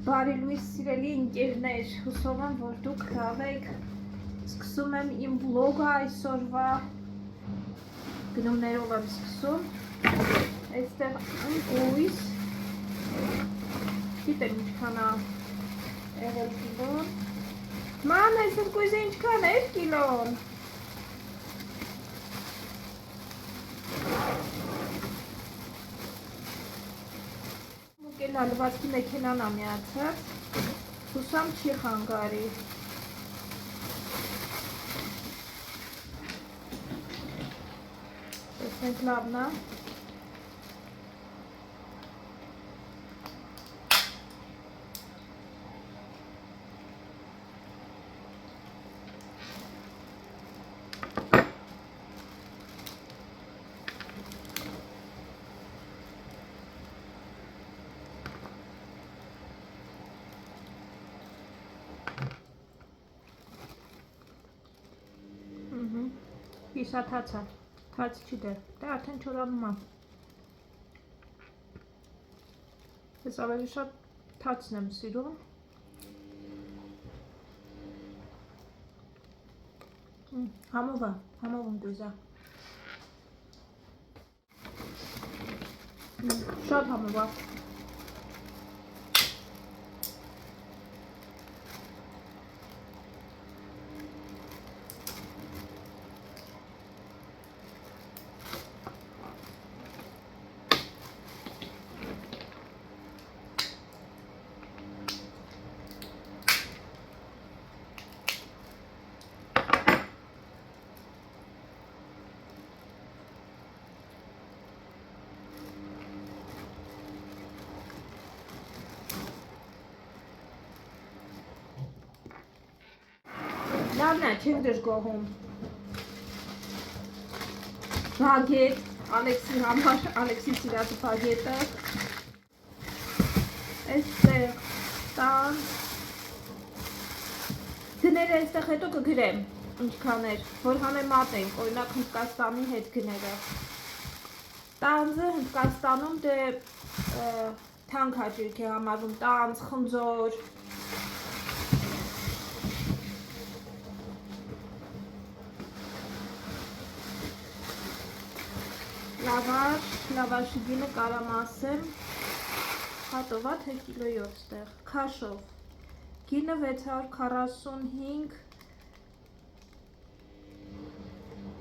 Բարի լույս սիրելի ընկերներ, հուսով եմ, որ դուք լավ եք։ Սկսում եմ իմ վլոգը այսօրվա գնումներով եմ սկսում։ Այստեղ ընկույզ, գիտեմ ինչքան է եղել կիլոն։ Ման, այս ընկույզը ինչքան էր կիլոն։ Լալվածքի մեքենան ամիացած, հուսամ չի խանգարի։ Տեսնենք լավն է։ Իսա թացա, թաց չի դեր, դե արդեն չորանում է։ Ես ավելի շատ թացն եմ սիրում։ Համով ընկույզա։ Շատ համով է։ Լավն է, չենք դժգոհում։ Բագետ, Ալեքսի համար, Ալեքսի սիրած բագետը։ Այստեղ տան։ Գները այստեղ հետո կգրեմ, ինչքան էր, որ համեմատենք, օրինակ Հնդկաստանի հետ գները։ Տանձը Հնդկաստանում դե թանկ հաճույք է համարվում, տանձ, խնձոր։ Լավաշի գինը կարամ ասեմ, հատովա թե կիլոյով ստեղ, քաշով, գինը 645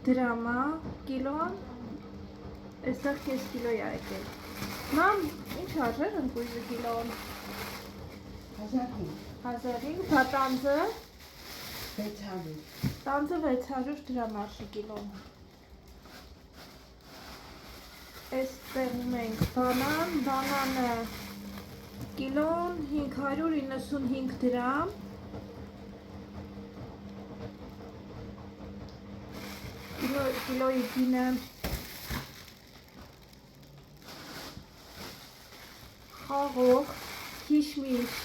դրամա կիլոն, այստեղ կես կիլոյ է եկել։ Մամ, ինչ արժեր ընկույզը կիլոն։ 1005, տանձը 600, տանձը 600 դրամ արժի կիլոն։ Այստեղում ենք բանանը կիլոն 595 դրամ, կիլոյի գինը խաղող, քիշմիշ,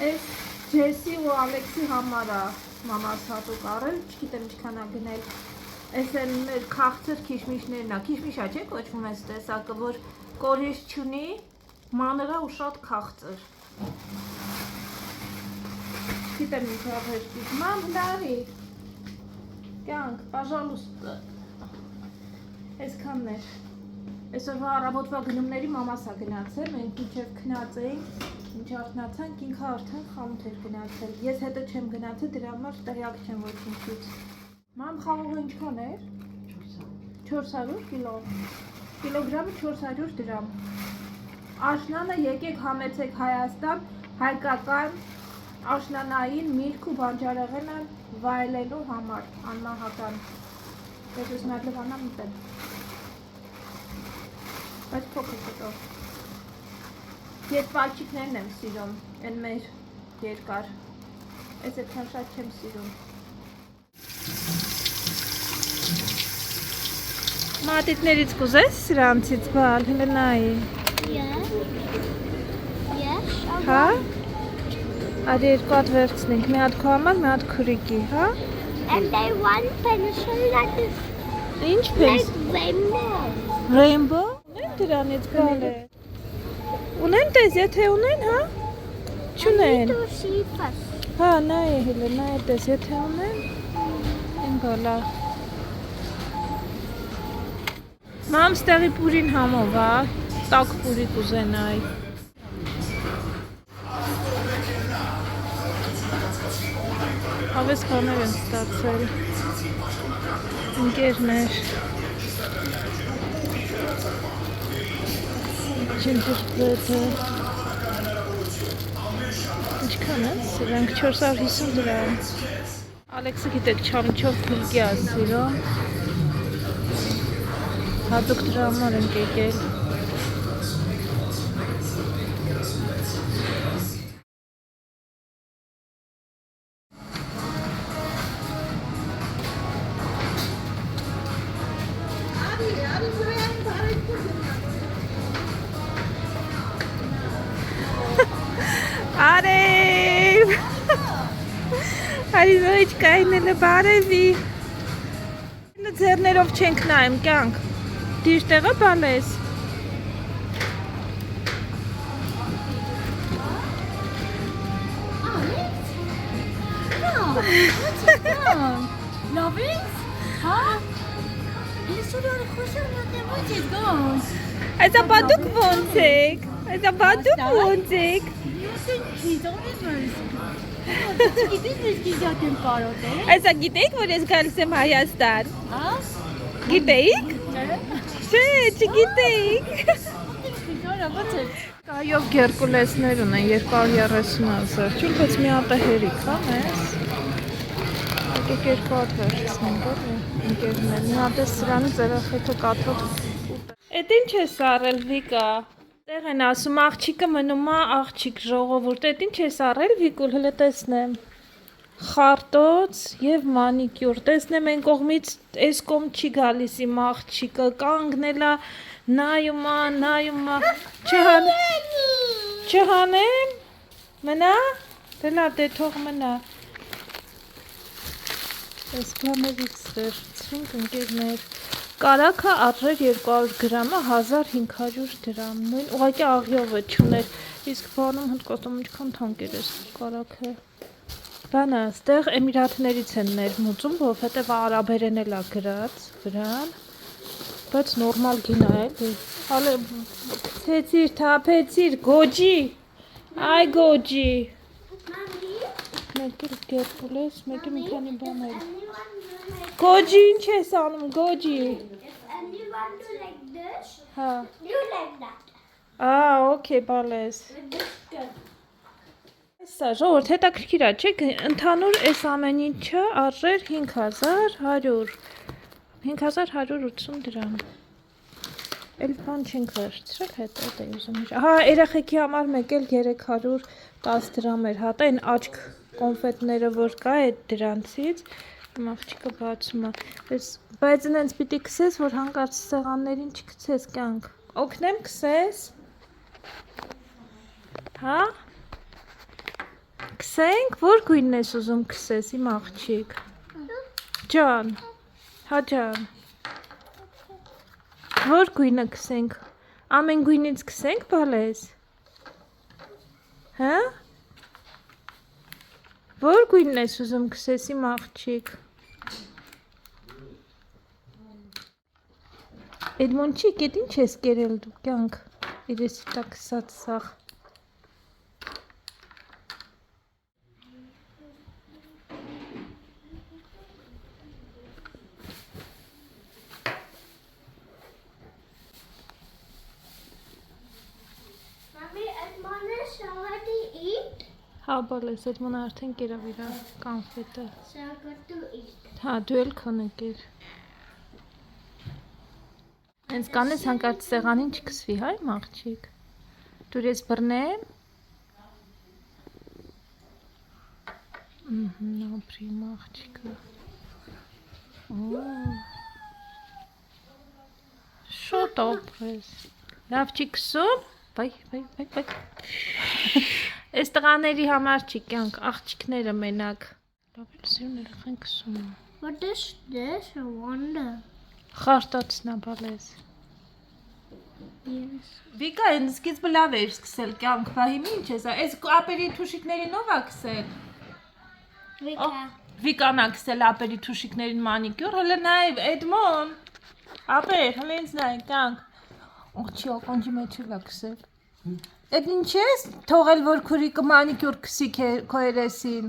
այս Ջեսի ու Ալեքսի համար է մամաս հատուկ առել, չգիտեմ ինչքան է գնել։ Այս են մեր քաղցր քիշմիշներն է, քիշմիշա չէ կոչվում այս տեսակը, որ կորիզ չունի, մանր է ու շատ քաղցր։ Չգիտեմ ինչ ավերջից, մամ հնարի, կյանք, պաժալուստ, այսքանն էր։ Այսօրվա առավոտվա գնումների մամաս է գնացել, մենք ինչև քնած էինք, ինչ արթնացանք, ինքը արդեն խանութ էր գնացել, ես հետը չեմ գնացել, դրա համար տեղյակ չեմ ոչինչից։ Մամ խաղողը ինչքան էր? 400 կիլո, կիլոգրամը 400 դրամ։ Աշնանը եկեք համեցեք Հայաստան, հայկական աշնանային միրգ ու բանջարեղենը վայելելու համար, անմահական։ Ես ես մեր լվանամ ուտեմ։ Բայց փոքր կտով։ Ես պալչիկներն եմ սիրում, են մեր երկար։ Ես այդքան շատ չեմ սիրում։ Մատիտներից կուզես սրանցից բալ, հլնայի։ Հա? Արի երկու հատ վերցնենք, մի հատ քո համար, մի հատ քուրիկի, հա? And I want pencil that is Ինչ like pencil? rainbow. Rainbow? Ունեն դրանից բալ է։ Ունեն տես, եթե ունեն, հա? Չունեն։ To see first. Հա, նա է հելը, նա է տես, եթե ունեն, են գալա։ Մամ ստեղի պուրին համով, հա, տակ պուրի կուզենայի։ Հավես բաներ են ստացել, ընկերներ, չնդրպետը, ինչքան է, սրանք 450 դրամ, Ալեքսը գիտեք չամիչով փլկի ասիրո, հատուկ դրա համար ենք եկել, Արև, հարիզոիչ կայնելը բարևի, ձերներով չենք նայմ, կյանք, դիշ տեղը բալես, Loving? Huh? Ինստորյանը խոսում նատեմ ոչ ես գոն։ Այսա բադուկ ոնց եք, այսա բադուկ ոնց եք, այսա գիտեիք, որ ես գալիս եմ Հայաստան, գիտեիք, չէ, չգիտեիք, կայով գերկուլեսներ ունեն 230,000, չուր բայց մի հատը հերիք, հա մեզ, եկեք 200 վերջսնենք, ընկերներ, մի հատ է սրանը ծերախեթը կաթով, էդ ինչ ես առել Վիկա, տեղ են ասում աղջիկը մնում է աղջիկ ժողովուրդ, էդ ինչ ես առել Վիկուլ, հլը տեսնեմ, խարտոց և մանիկյուր, տեսնեմ են կողմից այս կողմ չի գալիս իմ աղջիկը, կանգնել է, նայում է, չհանեմ, մնա, դե լավ, դե թող մնա, այս բաներից վերցրինք ընկերներ, կարաքը արժեր 200 գրամը 1500 դրամ, նույն ուղղակի աղյովը չուներ, իսկ բանում հնդկոստում ինչքան թանկ էր այս կարաքը, բանը, ստեղ Էմիրատներից են ներմուծում, որովհետև արաբերեն էլ է գրած վրան, բայց նորմալ գինա էլի, հալը թեցիր, թափեցիր, գոջի, այ գոջի, մեկ էլ գերպուլ ես, մեկ է մի քանի բաներ, գոջի ինչ ես անում, գոջի, And you want to like this? հա, You like that. օքեյ, բալես, With this good. Սա ժողովուրդ հետաքրքիր է, չէ՞, ընդհանուր այս ամեն ինչը արժեր 5180 դրամ։ Էլ բան չենք վերցրել, հետո է ուզում։ Հա, երեխեքի համար մեկ էլ 310 դրամ էր, հատա այն աչք կոնֆետները, որ կա այդ դրանցից, իմ աղջիկը բացում է։ Բայց ինձ պիտի քսես, որ հանկարծ սեղաններին չքցես կյանք։ Օգնեմ քսես։ Հա։ Քսենք, որ գույնն ես ուզում քսես, իմ աղջիկ։ Ջան, հա ջան։ Որ գույնը քսենք, ամեն գույնից քսենք բալես։ Հա։ Որ գույնն ես ուզում քսես, իմ աղջիկ։ Էդմոնչիկ, էդ ինչ ես կերել դու կյանք, իրես տա քսած սաղ։ Հա, բալես, այդ մոն արդեն կերավ իրա կանֆետը։ Հա, դու էլ քոնեկեր։ Հենց կանես հանկարծ սեղանին չքսվի, հա, իմ աղջիկ։ Դուր ես բռնեմ։ Ապրի իմ աղջիկը։ Շոտ ապրես։ Լավ չի քսում։ Բայ։ Այս տղաների համար չի կյանք, աղջիկները մենակ։ Լավ էլ սիրուն երեխան քսում է։ What is this? I wonder. Խարտոցն է բալես։ Yes. Վիկա, ինձ սկիզբը լավ էր սկսել կյանք, բա հիմա ինչ ես, այս ապերի թուշիկներին ով է քսել։ Vika. Վիկան է քսել ապերի թուշիկներին մանիկյուր, հələ նայ Էդմոն։ Ապեր, հələ ինձ նայ կյանք։ Օչի ականջի մեջ է քսել։ Էդ ինչ ես թողել որ քուրիկը մանիկյուր քսի քո երեսին։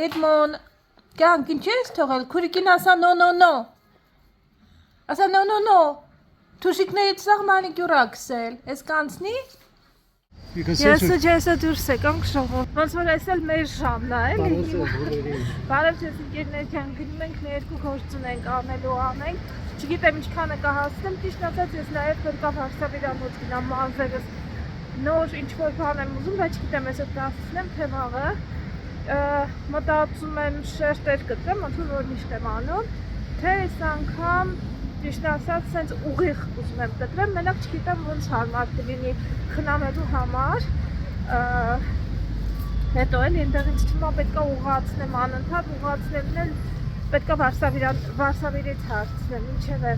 Էդմոն, կյանք ինչ ես թողել քուրիկին ասա no։ Ասա no։ Թուշիկներից սաղ մանիկյուր է քսել, ես կանցնի։ Ես դուրս եկամ շողով, ոնց որ այս էլ մեր ժամն է, էլի։ Բարև ձեզ ընկերներ ջան, գնում ենք ներկու գործ ունենք անելու անենք։ Չգիտեմ ինչքանը կհասնեմ, ճիշտ ասած ես նաև կրկա Վարշավիրանոց գնամ մազերս նոր ինչ-որ բան եմ ուզում, բայց չգիտեմ ես կհասնեմ թե վաղը։ Մտածում եմ շերտեր գտեմ, ոնց որ միշտ եմ անում, թե այս անգամ ճիշտ ասած սենց ուղիղ ուզում եմ գտրեմ, մենակ չգիտեմ ոնց հարմար կլինի խնամելու համար, հետո էլ այնտեղ ինձ թվում է պետքա ուղղացնեմ անընդհատ, ուղղացնելն էլ պետքա Վարշավից հարցնեմ, ինչև է։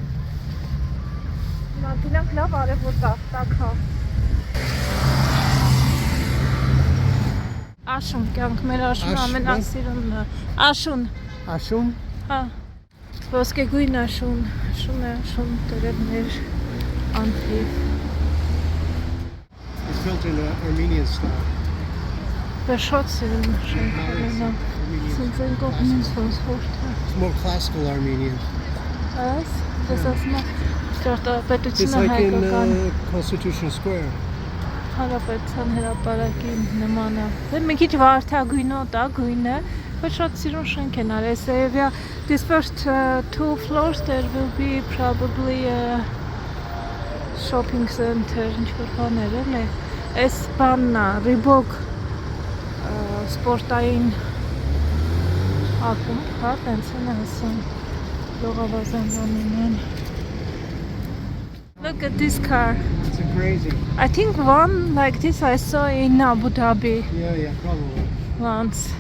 Հիմա գնանք լավ արևոտ տակա։ Աշուն, կյանք մեր աշուն ամենասիրունն է։ Աշուն։ Հա։ Ոսկեգույն աշուն, աշուն տերևներ, անթիվ։ It's built in Armenian style. Շատ սիրում շենքերն է, սենց են կողմից ոսորթը։ It's more classical Armenian. Այս, ես ասում եմ, It's ճարտարապետությունը like in հայկական Constitution Square. Հարապետության հրապարակի նման է։ Մի քիչ վարդագույնոտ է, գույնը, բայց շատ սիրուն շենք են արես։ This first 2 floors there will be probably a shopping center, ինչ-որ բաներ էլ է։ Այս բանն է, Reebok սպորտային ակումբ, հա, տենց են ասում, լողավազանյանին են։ Look at this car. It's a crazy. I think one like this I saw in Abu Dhabi Yeah, probably. once.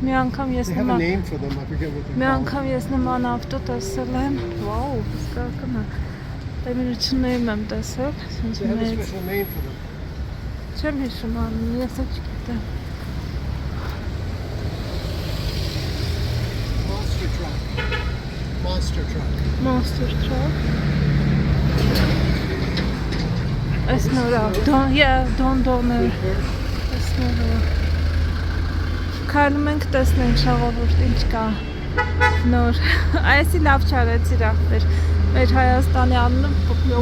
Մի անգամ ես They have a նման name for them. I forget what Մի they're called. անգամ ես նման ավտո տեսել եմ։ Վաու, հսկական է։ Դեմիրություններում եմ տեսել, ասենց They have a մեծ։ special name for them. Չեմ հիշում անում, ես էլ չգիտեմ։ Monster truck. Monster truck. Monster truck։ Այս նորա, Don-Donner։ Այս նորա։ Քայլում ենք տեսնենք շաղովուրդ ինչ կա նոր։ Այսի լավ չարեցիր ախպեր։ Մեր Հայաստանի անունը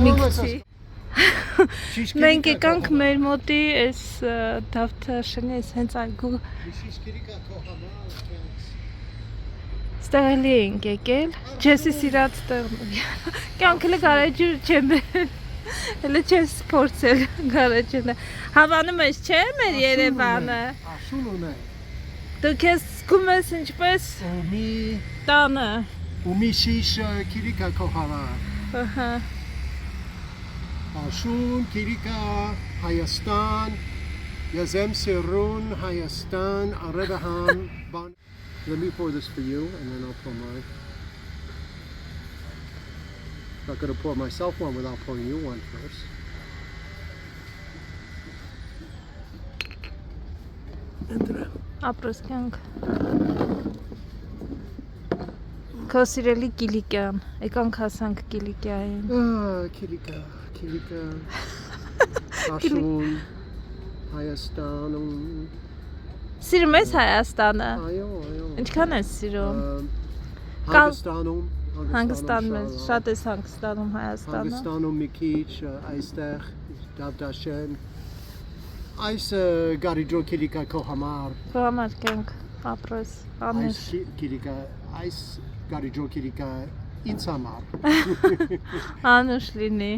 մի քիչ։ Մենք եկանք մեր մոտի այս դավթաշենի այս հենց այգու ստեղելի ենք եկել։ Ջեսի սիրած տեղն։ Կյանքը գարեջուր չեմ բերել։ Հələ չես փորձել գարեջուրը։ Հավանում ես չէ՞ մեր Երևանը։ Աշուն ունե։ Դու քեզ զգում ես ինչպես տանը։ Ումի շիշ քիրիկա կողանար։ Ահա։ Աշուն, քիրիկա, Հայաստան, Yazem Sirun, Hayastan, Aredahan, Ban. Let me pour this for you, and then I'll pour mine. I'm not going to pour myself one without pouring you one first. Entra. Ապրոսկյանք։ Քո սիրելի Կիլիկյան, եկանք հասանք Կիլիկյային։ Kilika, Kilika, Աշուն, Հայաստան, Սիրում ես Հայաստանը։ այո։ Ինչքան ես սիրում։ Հանգստանում, Հանգստանում ես, շատ ես հանգստանում Հայաստանը։ Հանգստանում մի քիչ, այստեղ Դավդաշեն։ Այս գարիջո Kilika քո համար։ Քո համար կյանք ապրես, անես։ Այս Kilika, այս գարիջո Kilika ինձ համար։ Անուշ լինի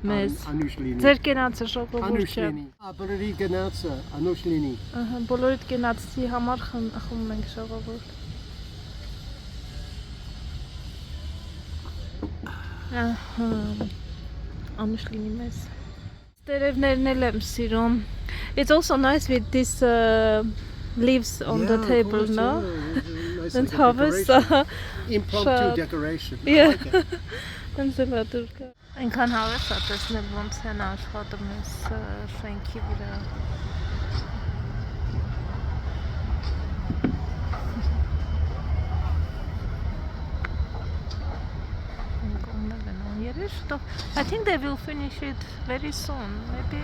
մեզ։ Անուշ լինի։ Ձեր կենացը շոկովուրդ Անուշ չէ։ լինի։ Ապրերի գնացը, անուշ լինի։ Ահա, բոլորիդ կենացի համար խմում ենք շոկովուրդ։ Ահա, անուշ լինի մեզ։ Տերևներն էլ եմ սիրում։ It's also nice with this leaves on the table, no? Nice And like a harvest. decoration. Impromptu Shut. decoration. I Yeah. like it. Ընձելատուրկա։ Այնքան հավես է տեսնել ոնց են աշխատում այս շենքի վրա։ I think they will finish it very soon. Maybe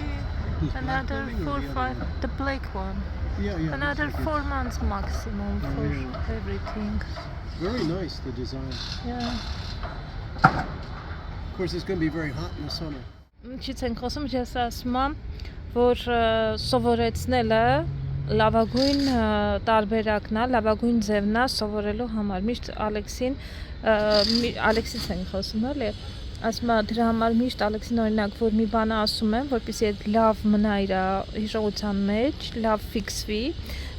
This black another building or 4 the other 5 one? the black one. Yeah, Another that's 4 months maximum Oh, for yeah. everything. Very nice, the design. Yeah. Of course, it's going to be very hot in the summer. Ինչից ենք խոսում, ես ասում եմ, որ սովորեցնելը լավագույն տարբերակն է, լավագույն ձևն է սովորելու համար։ Միշտ Ալեքսից ենք խոսում, էլի։ Ասում եմ դրա համար միշտ Ալեքսին օրինակ, որ մի բան ասում եմ, որպեսզի այդ լավ մնա իր հիշողության մեջ, լավ ֆիքսվի,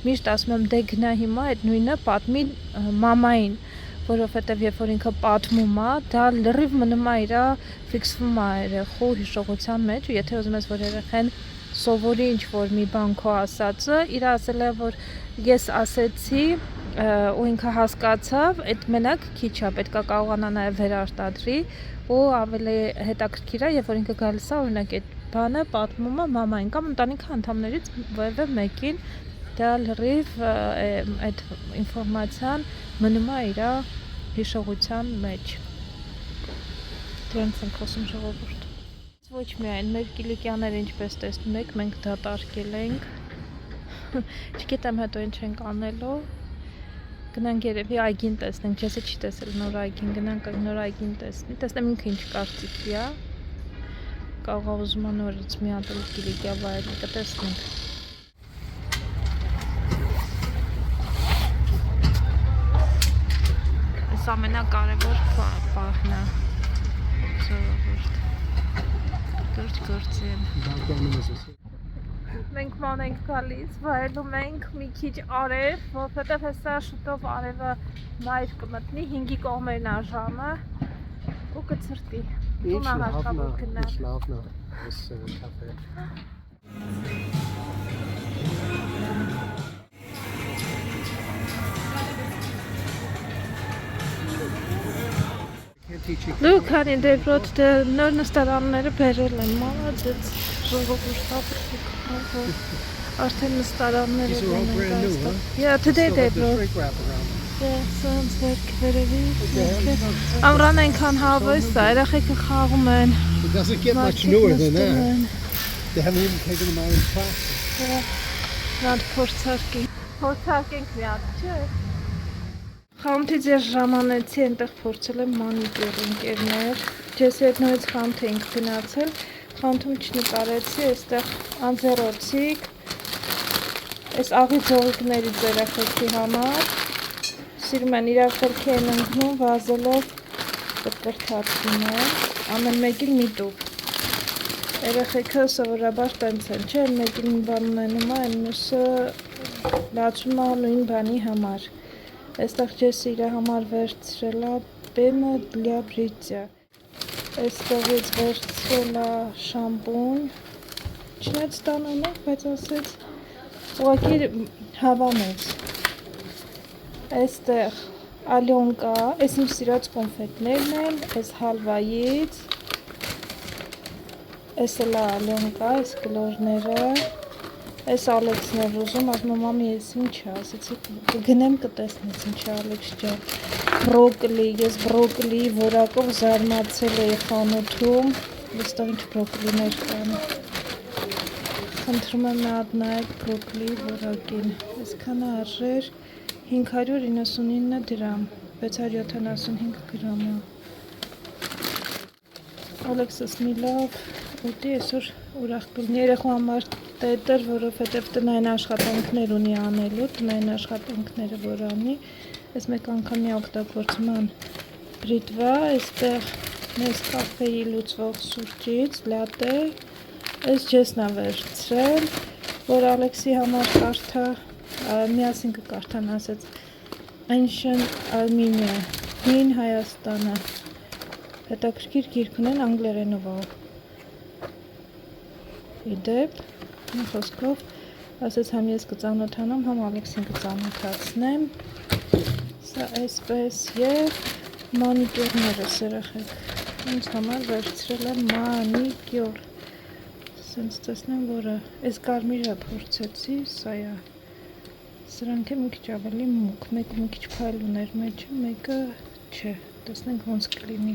միշտ ասում եմ դե գնա հիմա այդ նույնը պատմի մամային, որովհետև երբ որ ինքը պատմում է, դա լրիվ մնում է իր ֆիքսվում է երեխու հիշողության մեջ, ու եթե ուզում ես որ երեխան սովորի ինչ որ մի բան քո ասածը, իր ասել է որ ես ասեցի ու ինքը հասկացավ, այդ մենակ քիչ է, պետքա կարողանա նաև վերարտադրի ու ավելի հետաքրքիր է, երբ որ ինքը գալիս է օրինակ այդ բանը պատմում է մամային կամ ընտանիքի անդամներից որևէ մեկին, դա լրիվ այդ ինֆորմացիան մնում է իր հիշողության մեջ։ Դրանց ենք խոսում ժողովուրդ։ Ոչ միայն մեր կիլիկյաները ինչպես տեսնում եք, մենք դատարկել ենք։ Չգիտեմ հետո ինչ ենք անելու։ Գնանք երևի այգին տեսնենք, եսը չի տեսել նոր այգին, գնանք նոր այգին տեսնեմ ինքը ինչ կարծիքի է։ Կարող է ուզում է նորից մի հատ կիլիկիա վայել, կտեսնենք։ Այս ամենակարևոր պահն է։ Ժողովուրդ։ Գործին։ Մենք ման ենք գալիս, վայելում ենք մի քիչ արև, որովհետև հեսա շուտով արևը մայր կմտնի, 5-ի կողմերն է ժամը ու կցրտի։ Տունը հարկավոր գնալ։ Schlafner, das Café. Look, honey, they brought the նոր նստարանները բերել են, մալադեց, ժողովուրդ ապրիկ, արդեն նստարանները These are all brand new, huh? Yeah, today Still they have the brought. shrink wrap around. Yeah, sounds like very Ամրան այնքան հավես է, երեխեքը խաղում են, It doesn't get much մարդիկ newer than նստում that. են, They haven't even taken them out in plastic. Նրանք փորձարկենք մի հատ, չէ։ Խանութից ես ժամանեցի, այնտեղ փորձել եմ մանիկյուր ընկերներ, ջեսի հետ նորից խանութ էինք գնացել, խանութում չնկարեցի, այստեղ անձեռոցիկ, այս աղի ձողիկներից երեխեքի համար, սիրում են իրար խելքի են ընկնում, վազելով կրթացնում են, ամեն մեկին մի տուփ, երեխեքը սովորաբար տենց են, չէ, մեկին մի բան ունենում է, այն մյուսը լացում է նույն բանի համար, այստեղ ջեսի իր համար վերցրել է բեմը для бритья, այստեղից վերցրել է շամպուն, չնայած տանան է, բայց ասեց ուղղակի հավանեց, այստեղ ալյոնկա, այս իմ սիրած կոնֆետներն են, այս հալվայից, այս էլ է ալյոնկա, այս կլորները, այս Ալեքսն էր ուզում, ասում մամի ես ինչ է, ասեցի կգնեմ կտեսնես ինչ է Ալեքս ջան, բրոկլի, ես բրոկլի որակով զարմացել էի խանութում, այստեղ ինչ բրոկլիներ կան, խնդրում եմ նա հատ նայեք բրոկլի որակին, այսքան արժեր 599 դրամ, 675 գրամ է, Ալեքսս մի լավ ուտի այսօր ուրախ կլինի, երեխու համար տետր, որովհետև տնային աշխատանքներ ունի անելու, տնային աշխատանքները որ անի, այս մեկ անգամի օգտագործման բրիտվա, այստեղ մեզ կաֆեի լուծվող սուրճից, լատե, այս ջեսն է վերցրել, որ Ալեքսի համար կարդա, միասին կկարդան ասեց, Ancient Armenia, հին Հայաստանը, հետաքրքիր գիրք ունեն անգլերենով է, իդեպ, մի խոսքով, ասեց համ ես կծանոթանամ, համ Ալեքսին կծանոթացնեմ, սա այսպես և մանիկյուրները երեխեք, Ինձ համար վերցրել եմ մանիկյուր։ Սենց տեսնեմ, որը այս կարմիրը փորձեցի, սա է։ Սրանք է մի քիչ ավելի մուկ, մեկը մի քիչ փայլ ուներ մեջը, մեկը չէ։ Տեսնենք ոնց կլինի։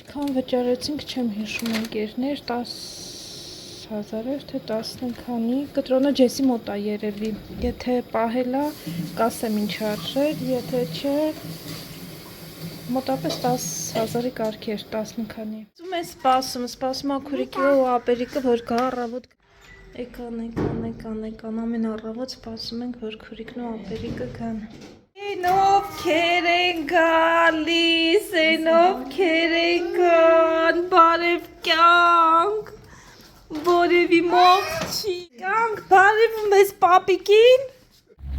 Ինչքան վճարեցինք, չեմ հիշում ընկերներ, 10,000 էր, թե 10 քանի։ Կտրոնը ջեսի մոտ է երևի։ Եթե պահել է, կասեմ ինչ արժեր, եթե չէ, մոտապես 10,000-ի կարգ էր, 10 քանի։ Ուզում է սպասում աքուրիկը ու ապերիկը, որ գա առավոտ Եկան, ամեն առավոտ սպասում ենք, որ քուրիկն ու ապերիկը գան։ Են ովքեր են գալիս, են ովքեր են գան, բարև կյանք, որևի մող չի, կյանք, բարևում ես պապիկին,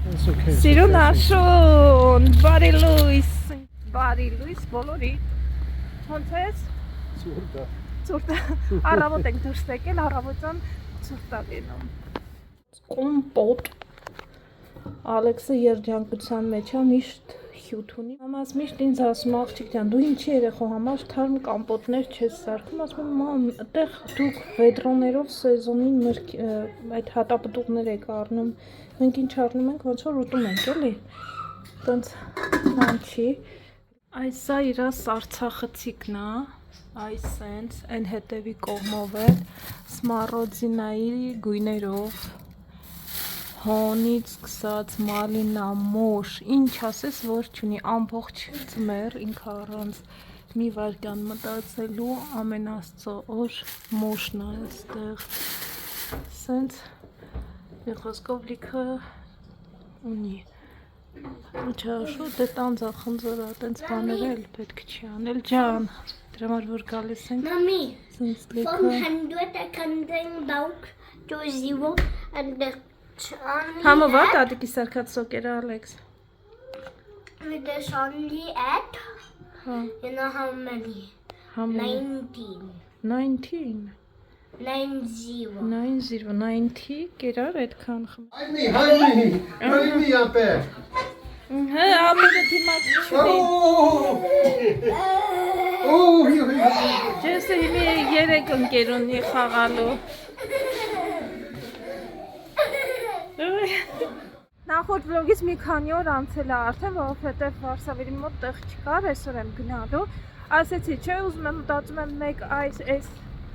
That's okay. սիրուն աշուն, բարի լույս, բոլորի, ոնց ես, ծուրտը, առավոտ ենք դուրս եկել, առավոտյան ծուրտա լինում, կոմպոտ, Ալեքսը երջանկության մեջ է, միշտ հյութ ունի, մամաս միշտ ինձ ասում աղջիկ ջան, դու ինչի երեխու համար թարմ կամպոտներ չես սարքում, ասում եմ մամ, այդտեղ դուք վեդրոներով սեզոնին այդ հատապտուղներ եք առնում, մենք ինչ առնում ենք, ոնց որ ուտում ենք, էլի, տենց նան չի, այսա իրա սարցախցիկն է, այս սենց, այն հետևի կողմով է, սմարոձինայի գույներով, հոնից սկսած մալինա, մոշ, ինչ ասես, որ չունի, ամբողջ ձմեռ ինքը առանց մի վայրկյան մտածելու ամենաստծո օր մոշն է այստեղ, սենց մի խոսքով լիքը ունի, Չաշու, դե տանձա խնձորա, տենց բաներ էլ պետք չի անել, ջան, դրա համար որ գալիս ենք, Mommy, սենց from լիքը, 100 I can bring down to 0 and the only համովա տատիկի սարքած սոկերը, Ալեքս, with this only at հա, you know how many? համո, 19. 90, 90. 90, կերար այդքան խմ, Hide me up there. հա, ամենը դիմաց չունի, You. ջեսը հիմի երեկ ընկեր ունի խաղալու, Նախորդ վլոգից մի քանի օր անցել է արդեն, որովհետև Վարշավերի մոտ տեղ չկար, այսօր եմ գնալու, ասեցի, չէ, ուզում եմ մտածում եմ մեկ այս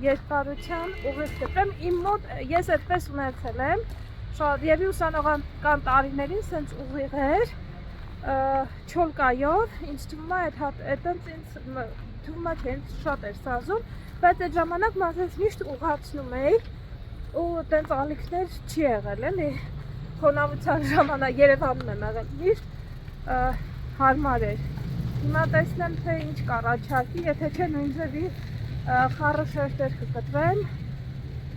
երկարության ուղիղ գտեմ, իմ մոտ ես այդպես ունեցել եմ, շատ եւի ուսանողական տարիներին սենց ուղիղ էր, չոլկայով, ինձ թվում է այդտենց ինձ թվում է թե ինձ շատ էր սազում, բայց այդ ժամանակ մասից միշտ ուղղացնում էի ու տենց ալիքներ չի եղել, էլի, խոնավության ժամանակ Երևանում եմ եղել, միշտ հարմար էր, հիմա տեսնեմ թե ինչ կառաջարկի, եթե չէ նույն ձևի խառը շերտեր կգտնվեն,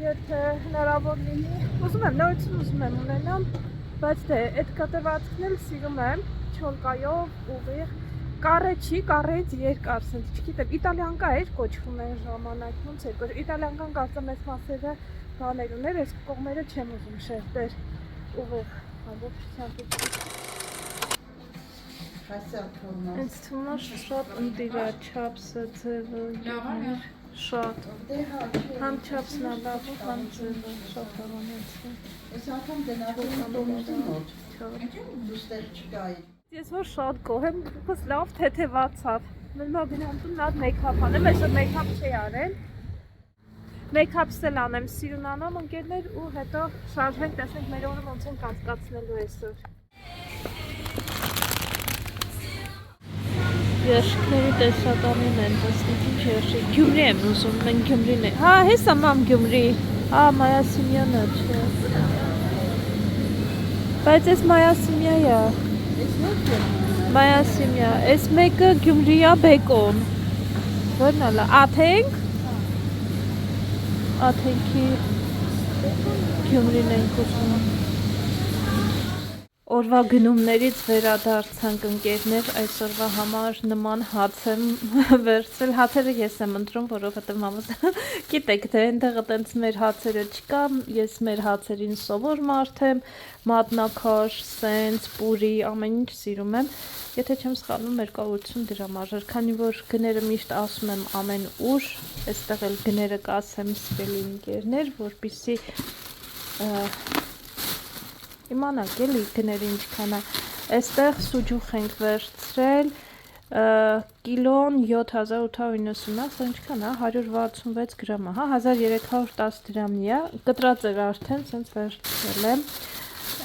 եթե հնարավոր լինի, ուզում եմ, նորություն ուզում եմ ունենամ, բայց դե, այդ կտրվածքն էլ սիրում եմ, չոլկայով, ուղիղ, կարե չի, կարեից երկար, սենց չգիտեմ, իտալիանկա էր կոչվում այն ժամանակ, ոնց էր կոչվում, իտալիանկան կարծեմ այս մասերը բաներ ուներ, այս կողմերը չեմ ուզում շերտեր, ուղիղ, ամբողջությամբ Ինձ թվում է շատ ընտիրա չափսը ձևը եղներ, շատ, համ չափսն է լավ ու համ ձևը, շատ հավանեցի։ Ես որ շատ գոհ եմ, պես լավ թեթևացավ, մենմա գնամ տուն լավ մեյքափ անեմ, այսօր մեյքափ չի արել, մեյքափս էլ անեմ, սիրուն անամ ընկերներ ու հետո շարժվենք, տեսնենք մեր օրը ոնց ենք անցկացնելու այսօր։ Երշիկների տեսականին են, տեսնենք ինչ երշիկ, Գյումրի եմ ուզում, մենք Գյումրին է, հա, հեսա մամ Գյումրի, հա, Մայասիմյանը չէ, բայց ես Մայասիմյա է, Մայասիմյա, ես մեկը Գյումրի է բեկոն, որն ալա, աթենք, աթենքի Գյումրին ենք ուզում, Օրվա գնումներից վերադարձանք ընկերներ, այսօրվա համար նման հաց եմ վերցրել, հացերը ես եմ ընտրում, որովհետև մամաս գիտեք, թե այնտեղ այտենց մեր հացերը չկա, ես մեր հացերին սովոր մարդ եմ, մատնաքաշ, սենց, պուրի, ամեն ինչ սիրում եմ, եթե չեմ սխալվում 280 դրամ արժեր, քանի որ գները միշտ ասում եմ ամեն ուր, այստեղ էլ գները կասեմ սիրելի ընկերներ, որպեսզի իմանաք էլի գները ինչքան է, այստեղ սուջուխ ենք վերցրել, կիլոն 7890, սա ինչքան է, 166 գրամ է, 1310 դրամի է, կտրած էր արդեն, սենց վերցրել եմ,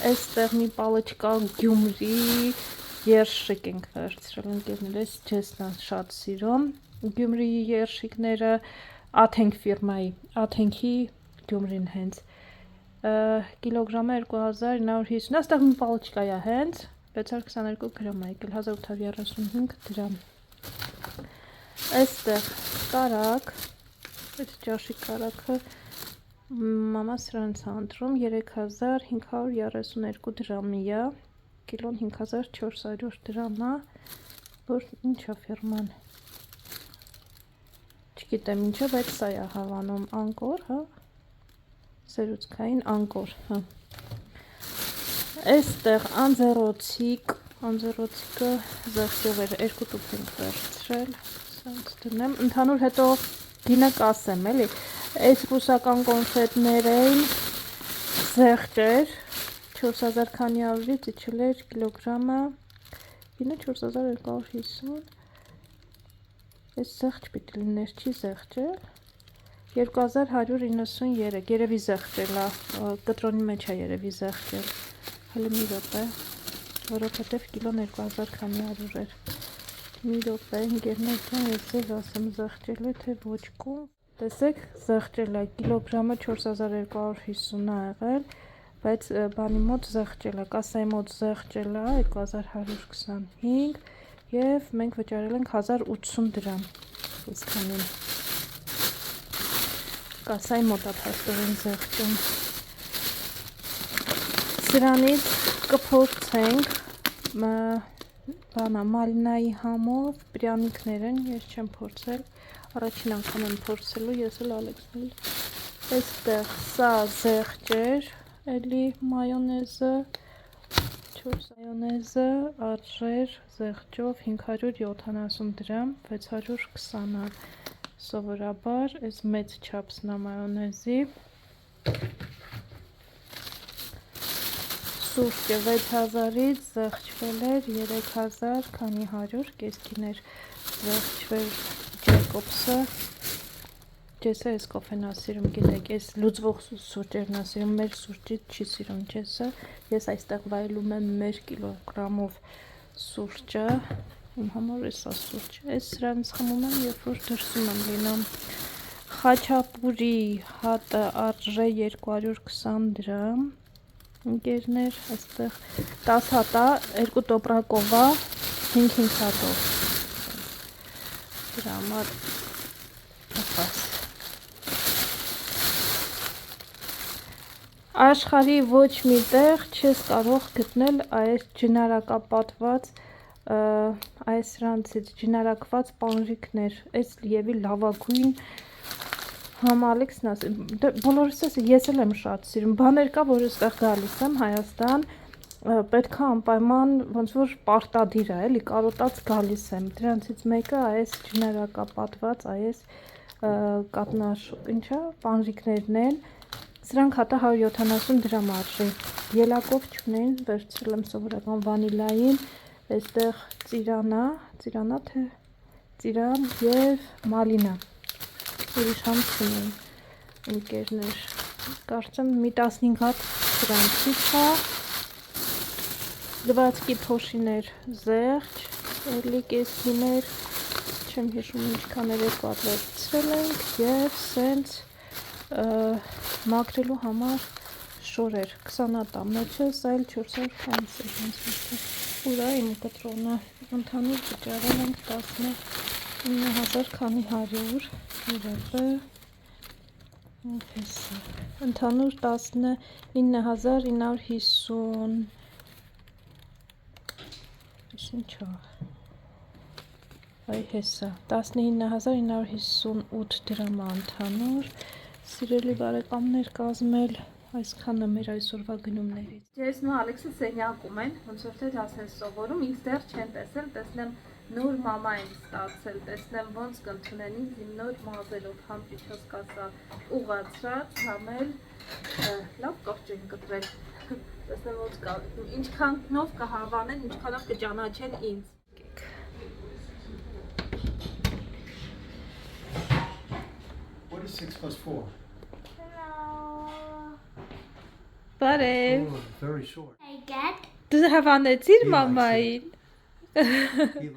այստեղ մի պալիչկա Գյումրի երշիկ ենք վերցրել ընկերներ, այս ջեսն է շատ սիրում, Գյումրիի երշիկները Աթենք ֆիրմայի, Աթենքի Գյումրին հենց, կիլոգրամը 2950, այստեղ մի պալիչկա է հենց, 622 գրամ է եկել, 1835 դրամ, այստեղ կարակ, այս ճաշի կարակը, մամա սրանց հանտրում, 3532 դրամի է, կիլոն 5400 դրամ է, որ ինչա ֆիրման, չգիտեմ ինչա, բայց սա է հավանում, անկոր, հա, սերուցքային անկոր, հա, այստեղ անձեռոցիկը զեղչով էր, 2 տուփ ենք վերցրել, սենց դնեմ, ընդհանուր հետո գինը կասեմ, էլի, այս ռուսական կոնֆետներ էին, զեղչ էր, 4000 քանի ավրից իջել էր կիլոգրամը, գինը 4250, այս զեղչ պիտի լիներ, չի զեղչել, 2193, երևի զեղչել է, կտրոնի մեջ է երևի զեղչել, հələ մի րոպե, որովհետև կիլոն 2000 քանի արուր էր, մի րոպե, ընկերներ ջան, ես ձեզ ասեմ զեղչել է, թե ոչ կում, տեսեք, զեղչել է, կիլոգրամը 4250 է եղել, բայց բանի մոտ զեղչել է, կասայի մոտ զեղչել է 2125 և մենք վճարել ենք 1080 դրամ, իսկանին, կասայի մոտ է փաստորեն զեղչում, սրանից կփորձենք մալինայի համով պրյանիկներ են, ես չեմ փորձել, առաջին անգամ եմ փորձելու, ես էլ Ալեքսն էլ, այստեղ սա զեղչ էր, էլի մայոնեզը, 4 մայոնեզը արժեր զեղչով 570 դրամ, 620 սովորաբար, այս մեծ չափսն է մայոնեզի, սուրճը 6000-ից զեղչվել էր 3000 քանի 100, կեսքին էր զեղչվել Ջեկոբսը, ջեսը ես կոֆեն ասիրում, գիտեք, ես լուծվող սուրճերն ասիրում, մեր սուրճից չի սիրում ջեսը, ես այստեղ վայելում եմ մեր կիլոգրամով սուրճը, իմ համար էս է սուրճ, ես սրանից խմում եմ, երբ որ դրսում եմ լինում, խաչապուրի հատը արժե 220 դրամ, ընկերներ, այստեղ 10 հատա, 2 տոպրակով է, 5 հատով, դրա համար ապաս, աշխարհի ոչ մի տեղ չես կարող գտնել այս ջնարակապատված, այս սրանցից ջնարակված պանրիկներ, այս լիևի լավագույն, համ Ալեքսն ասի, բոլորս ես էլ եմ շատ սիրում, բաներ կա, որ այստեղ գալիս եմ Հայաստան, պետք է անպայման ոնց որ պարտադիր է, էլի կարոտած գալիս եմ, դրանցից մեկը այս ջնարակապատված, այս կատնաշ, ինչա, պանրիկներն են, սրանք հատը 170 դրամ արժի, ելակով չունեին, վերցրել եմ սովորական վանիլային, այստեղ ծիրանա թե ծիրան և մալինա, ուրիշ համ չունեին, ընկերներ, կարծեմ մի 15 հատ սրանցից է, լվացքի փոշիներ զեղչ, էլի կեսքիներ, չեմ հիշում ինչքան էր եկված վերցրել ենք և սենց մաքրելու համար շորեր, 20 հատ մեջը, սա էլ 400 քանից է, ուրա իմ կտրոնը, ընդհանուր վճարել ենք 19000 քանի 100, իրապը, ընդհանուր 19950 Ինչա։ Այ հեսա 19958 դրամ է ընդհանուր։ Սիրելի բարեկամներ, կազմել այսքանը մեր այսօրվա գնումներից։ Ջեսն ու Ալեքսը սենյակում են, ոնց որ թե դաս են սովորում, ինձ դեռ չեն տեսել, տեսնեմ նոր մամա են ստացել, տեսնեմ ոնց կընդունեն ինձ իմ նոր մազերով, համ ճիշտ կասա ուղացրած, համ էլ լավ կողջ են կտրել, տեսնեմ ոնց կա, ինչքանով կհավանեն, ինչքանով կճանաչեն ինձ։ What is 6 plus 4? Բարև, Oh, very short. I get դու հավանեցիր He likes մամային։ He